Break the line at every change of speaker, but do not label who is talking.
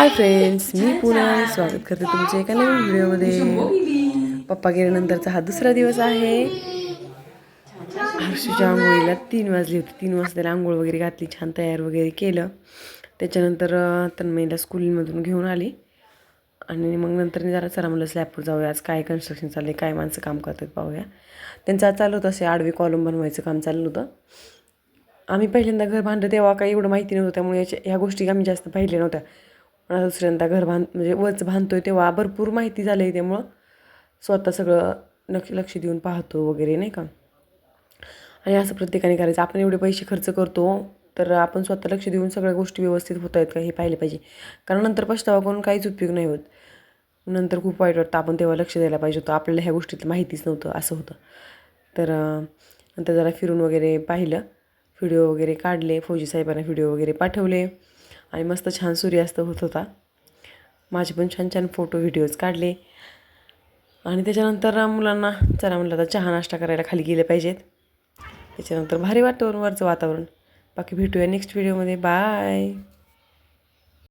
Hi friends, मी पुन्हा स्वागत करते तुमच्या एका नवीन व्हिडिओमध्ये. पप्पा गेल्यानंतरचा हा दुसरा दिवस आहे. हर्षूच्या आंघोळीला 3 वाजली होती. 3 वाजता त्याला आंघोळ वगैरे घातली, छान तयार वगैरे केलं. त्याच्यानंतर तन्मयला स्कूलमधून घेऊन आली आणि मग नंतर जरा चला म्हणलं स्लॅबवर जाऊया. आज काय कन्स्ट्रक्शन चाललं आहे, काय माणसं काम करतात पाहूया. त्यांचं आज चालू होतं असे आडवे कॉलम बनवायचं काम चाललं होतं. आम्ही पहिल्यांदा घर बांधलं तेव्हा काही एवढं माहिती नव्हतं, त्यामुळे ह्या गोष्टी आम्ही जास्त पाहिल्या नव्हत्या. पण दुसऱ्यांदा घर म्हणजे वरच बांधतोय तेव्हा भरपूर माहिती झालं आहे. त्यामुळं स्वतः सगळं लक्ष देऊन पाहतो वगैरे नाही का. आणि असं प्रत्येकाने करायचं. आपण एवढे पैसे खर्च करतो तर आपण स्वतः लक्ष देऊन सगळ्या गोष्टी व्यवस्थित होत आहेत का हे पाहिले पाहिजे. कारण नंतर पछतावा करून काहीच उपयोग नाही होत. नंतर खूप वाईट वाटतं. आपण तेव्हा लक्ष द्यायला पाहिजे होतं, आपल्याला ह्या गोष्टीत माहितीच नव्हतं असं होतं. तर नंतर जरा फिरून वगैरे पाहिलं, व्हिडिओ वगैरे काढले, फौजी साहेबांना व्हिडिओ वगैरे पाठवले आणि मस्त छान सूर्यास्त होत होता. माझे पण छान छान फोटो व्हिडिओज काढले. आणि त्याच्यानंतर मुलांना चला म्हणलं आता चहा नाश्ता करायला खाली गेले पाहिजेत. त्याच्यानंतर भारी वाटतं वरचं वातावरण. बाकी भेटूया नेक्स्ट व्हिडिओमध्ये. बाय.